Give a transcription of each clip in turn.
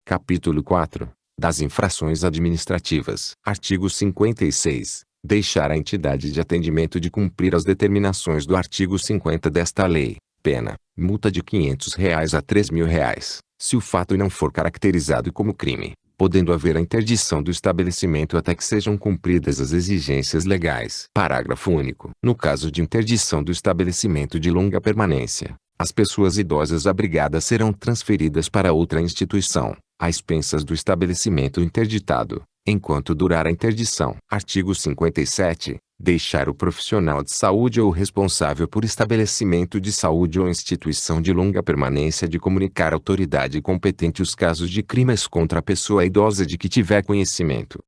Capítulo 4. Das infrações administrativas. Artigo 56. Deixar a entidade de atendimento de cumprir as determinações do artigo 50 desta lei. Pena: multa de R$ 500 a R$ 3.000, se o fato não for caracterizado como crime, podendo haver a interdição do estabelecimento até que sejam cumpridas as exigências legais. Parágrafo único. No caso de interdição do estabelecimento de longa permanência, as pessoas idosas abrigadas serão transferidas para outra instituição, a expensas do estabelecimento interditado, enquanto durar a interdição. Artigo 57. Deixar o profissional de saúde ou responsável por estabelecimento de saúde ou instituição de longa permanência de comunicar à autoridade competente os casos de crimes contra a pessoa idosa de que tiver conhecimento.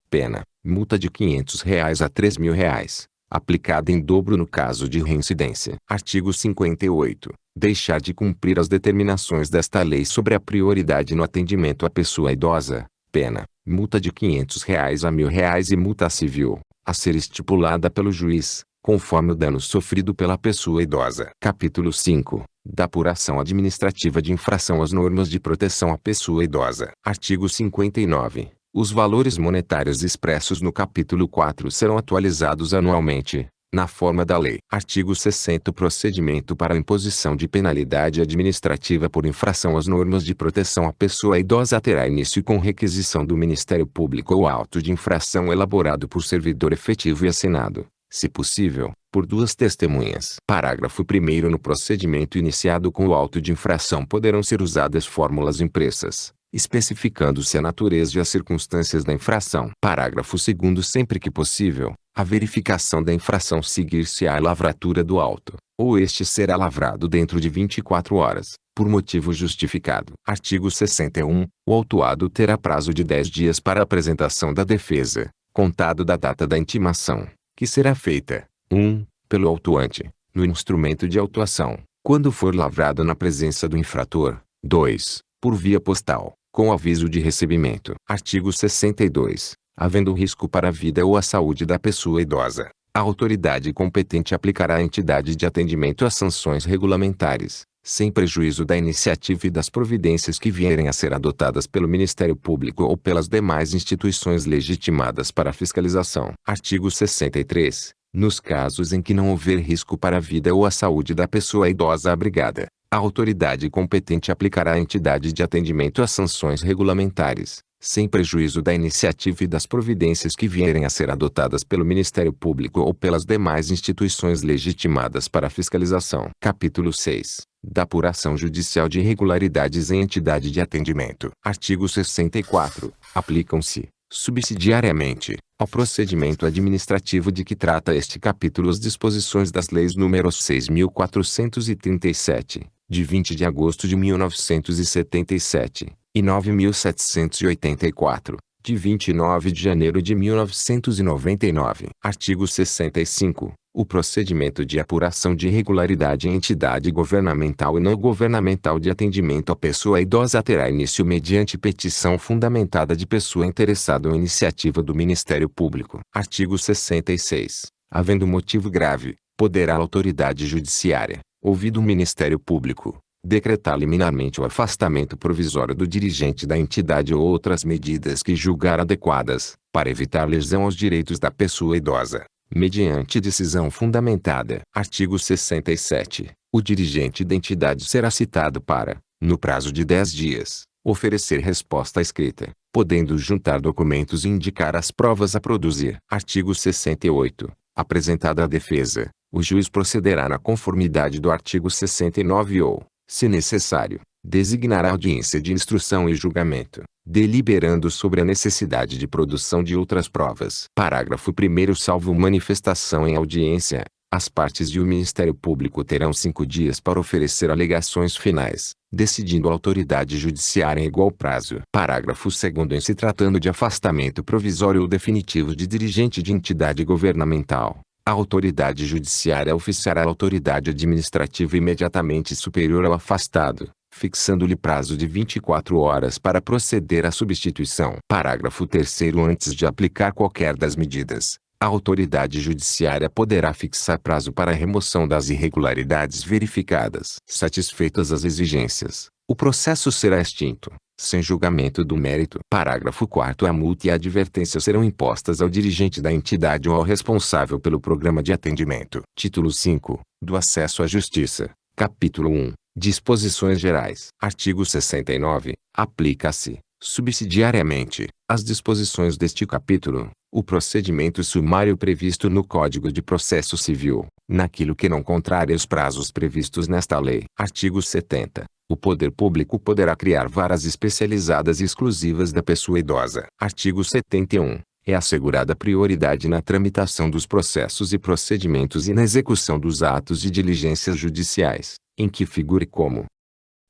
Pena: multa de R$ 500 a R$ 3.000, aplicada em dobro no caso de reincidência. Artigo 58. Deixar de cumprir as determinações desta lei sobre a prioridade no atendimento à pessoa idosa. Pena: multa de R$ 500 a R$ 1.000 e multa civil, a ser estipulada pelo juiz, conforme o dano sofrido pela pessoa idosa. Capítulo 5. Da apuração administrativa de infração às normas de proteção à pessoa idosa. Artigo 59. Os valores monetários expressos no capítulo 4 serão atualizados anualmente, na forma da lei. Artigo 60. O procedimento para a imposição de penalidade administrativa por infração às normas de proteção à pessoa idosa terá início com requisição do Ministério Público ou auto de infração elaborado por servidor efetivo e assinado, se possível, por duas testemunhas. Parágrafo 1º. No procedimento iniciado com o auto de infração poderão ser usadas fórmulas impressas, especificando-se a natureza e as circunstâncias da infração. Parágrafo 2º. Sempre que possível, a verificação da infração seguir-se-á a lavratura do auto, ou este será lavrado dentro de 24 horas, por motivo justificado. Artigo 61. O autuado terá prazo de 10 dias para a apresentação da defesa, contado da data da intimação, que será feita: 1. Pelo autuante, no instrumento de autuação, quando for lavrado na presença do infrator. 2. Por via postal, com aviso de recebimento. Artigo 62. Havendo risco para a vida ou a saúde da pessoa idosa, a autoridade competente aplicará à entidade de atendimento as sanções regulamentares, sem prejuízo da iniciativa e das providências que vierem a ser adotadas pelo Ministério Público ou pelas demais instituições legitimadas para a fiscalização. Artigo 63. Nos casos em que não houver risco para a vida ou a saúde da pessoa idosa abrigada, a autoridade competente aplicará à entidade de atendimento as sanções regulamentares, sem prejuízo da iniciativa e das providências que vierem a ser adotadas pelo Ministério Público ou pelas demais instituições legitimadas para a fiscalização. Capítulo 6. Da apuração judicial de irregularidades em entidade de atendimento. Artigo 64. Aplicam-se, subsidiariamente, ao procedimento administrativo de que trata este capítulo as disposições das leis nº 6.437, de 20 de agosto de 1977, e 9.784, de 29 de janeiro de 1999. Artigo 65. O procedimento de apuração de irregularidade em entidade governamental e não governamental de atendimento à pessoa idosa terá início mediante petição fundamentada de pessoa interessada ou iniciativa do Ministério Público. Artigo 66. Havendo motivo grave, poderá a autoridade judiciária, ouvido o Ministério Público, decretar liminarmente o afastamento provisório do dirigente da entidade ou outras medidas que julgar adequadas, para evitar lesão aos direitos da pessoa idosa, mediante decisão fundamentada. Artigo 67. O dirigente da entidade será citado para, no prazo de 10 dias, oferecer resposta escrita, podendo juntar documentos e indicar as provas a produzir. Artigo 68. Apresentada a defesa, o juiz procederá na conformidade do artigo 69 ou, se necessário, designará audiência de instrução e julgamento, deliberando sobre a necessidade de produção de outras provas. Parágrafo 1º. Salvo manifestação em audiência, as partes e o Ministério Público terão 5 dias para oferecer alegações finais, decidindo a autoridade judiciária em igual prazo. Parágrafo 2º. Em se tratando de afastamento provisório ou definitivo de dirigente de entidade governamental, a autoridade judiciária oficiará a autoridade administrativa imediatamente superior ao afastado, fixando-lhe prazo de 24 horas para proceder à substituição. Parágrafo 3º. Antes de aplicar qualquer das medidas, a autoridade judiciária poderá fixar prazo para a remoção das irregularidades verificadas. Satisfeitas as exigências, o processo será extinto, sem julgamento do mérito. Parágrafo 4º. A multa e a advertência serão impostas ao dirigente da entidade ou ao responsável pelo programa de atendimento. Título 5. Do acesso à justiça. Capítulo 1. Disposições gerais. Artigo 69. Aplica-se, subsidiariamente, às disposições deste capítulo, o procedimento sumário previsto no Código de Processo Civil, naquilo que não contraria os prazos previstos nesta lei. Artigo 70. O poder público poderá criar varas especializadas e exclusivas da pessoa idosa. Artigo 71. É assegurada prioridade na tramitação dos processos e procedimentos e na execução dos atos de diligências judiciais, em que figure como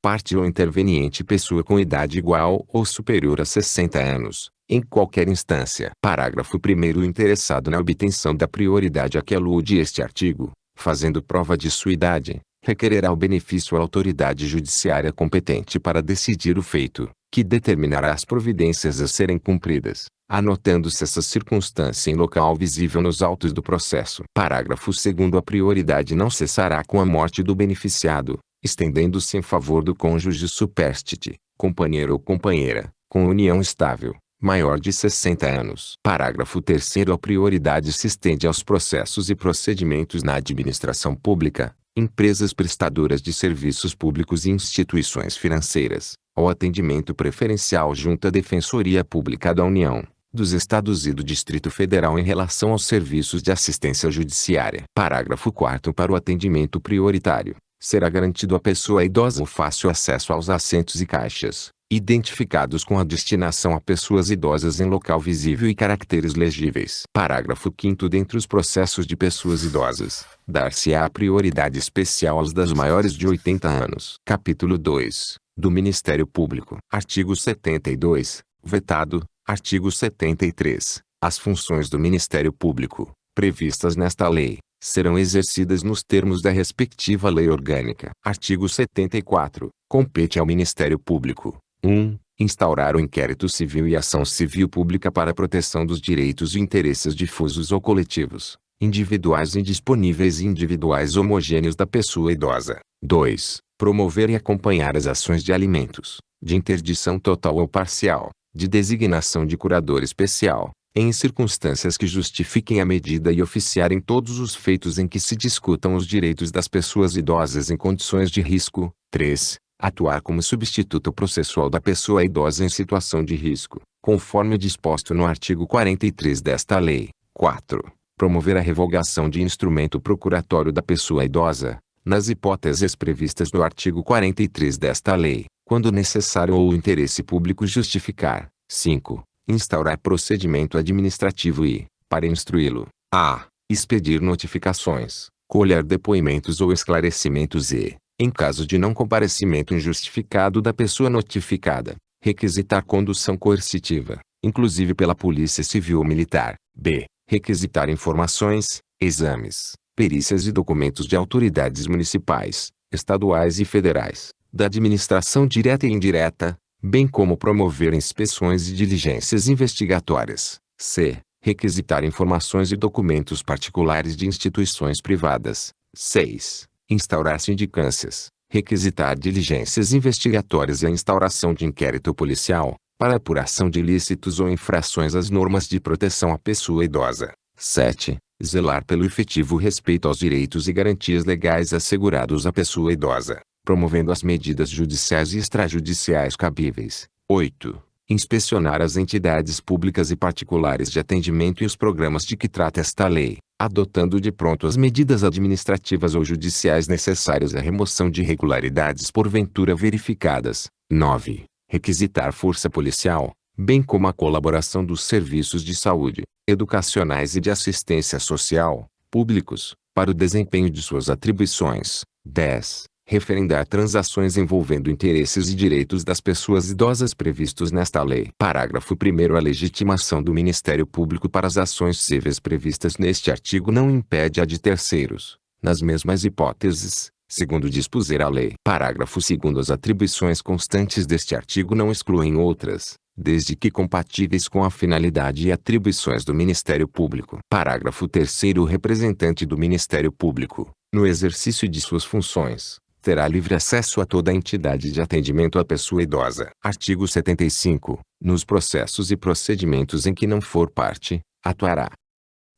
parte ou interveniente pessoa com idade igual ou superior a 60 anos, em qualquer instância. Parágrafo 1º. O interessado na obtenção da prioridade a que alude este artigo, fazendo prova de sua idade, requererá o benefício à autoridade judiciária competente para decidir o feito, que determinará as providências a serem cumpridas, anotando-se essa circunstância em local visível nos autos do processo. Parágrafo 2º. A prioridade não cessará com a morte do beneficiado, estendendo-se em favor do cônjuge superstite, companheiro ou companheira, com união estável, maior de 60 anos. Parágrafo 3º. A prioridade se estende aos processos e procedimentos na administração pública, empresas prestadoras de serviços públicos e instituições financeiras, ao atendimento preferencial junto à Defensoria Pública da União, dos Estados e do Distrito Federal em relação aos serviços de assistência judiciária. Parágrafo 4º. Para o atendimento prioritário, será garantido à pessoa idosa o fácil acesso aos assentos e caixas, identificados com a destinação a pessoas idosas em local visível e caracteres legíveis. Parágrafo 5º. Dentre os processos de pessoas idosas, dar-se-á prioridade especial aos das maiores de 80 anos. Capítulo 2. Do Ministério Público. Artigo 72. Vetado. Artigo 73. As funções do Ministério Público, previstas nesta lei, serão exercidas nos termos da respectiva lei orgânica. Artigo 74. Compete ao Ministério Público: 1. Instaurar o inquérito civil e ação civil pública para a proteção dos direitos e interesses difusos ou coletivos, individuais indisponíveis e individuais homogêneos da pessoa idosa. 2. Promover e acompanhar as ações de alimentos, de interdição total ou parcial, de designação de curador especial, em circunstâncias que justifiquem a medida e oficiar em todos os feitos em que se discutam os direitos das pessoas idosas em condições de risco. 3. Atuar como substituto processual da pessoa idosa em situação de risco, conforme disposto no artigo 43 desta lei. 4. Promover a revogação de instrumento procuratório da pessoa idosa, nas hipóteses previstas no artigo 43 desta lei, quando necessário ou o interesse público justificar. 5. Instaurar procedimento administrativo e, para instruí-lo, a. Expedir notificações, colher depoimentos ou esclarecimentos e, em caso de não comparecimento injustificado da pessoa notificada, requisitar condução coercitiva, inclusive pela Polícia Civil ou Militar. b. Requisitar informações, exames, perícias e documentos de autoridades municipais, estaduais e federais, da administração direta e indireta, bem como promover inspeções e diligências investigatórias. c. Requisitar informações e documentos particulares de instituições privadas. 6. Instaurar sindicâncias, requisitar diligências investigatórias e a instauração de inquérito policial, para apuração de ilícitos ou infrações às normas de proteção à pessoa idosa. 7. Zelar pelo efetivo respeito aos direitos e garantias legais assegurados à pessoa idosa, promovendo as medidas judiciais e extrajudiciais cabíveis. 8. Inspecionar as entidades públicas e particulares de atendimento e os programas de que trata esta lei, adotando de pronto as medidas administrativas ou judiciais necessárias à remoção de irregularidades porventura verificadas. 9. Requisitar força policial, bem como a colaboração dos serviços de saúde, educacionais e de assistência social, públicos, para o desempenho de suas atribuições. 10. Referendar transações envolvendo interesses e direitos das pessoas idosas previstos nesta lei. Parágrafo 1º. A legitimação do Ministério Público para as ações cíveis previstas neste artigo não impede a de terceiros, nas mesmas hipóteses, segundo dispuser a lei. Parágrafo 2º. As atribuições constantes deste artigo não excluem outras, desde que compatíveis com a finalidade e atribuições do Ministério Público. Parágrafo 3º. O representante do Ministério Público, no exercício de suas funções, terá livre acesso a toda a entidade de atendimento à pessoa idosa. Artigo 75. Nos processos e procedimentos em que não for parte, atuará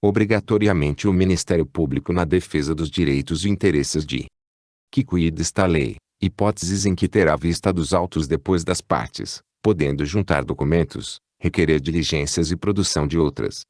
obrigatoriamente o Ministério Público na defesa dos direitos e interesses de que cuide esta lei, hipóteses em que terá vista dos autos depois das partes, podendo juntar documentos, requerer diligências e produção de outras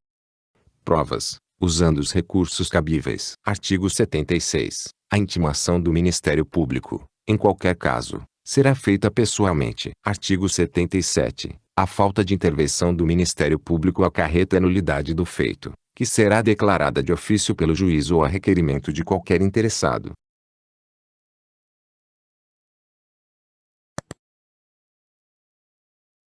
provas, usando os recursos cabíveis. Artigo 76. A intimação do Ministério Público, em qualquer caso, será feita pessoalmente. Artigo 77. A falta de intervenção do Ministério Público acarreta a nulidade do feito, que será declarada de ofício pelo juiz ou a requerimento de qualquer interessado.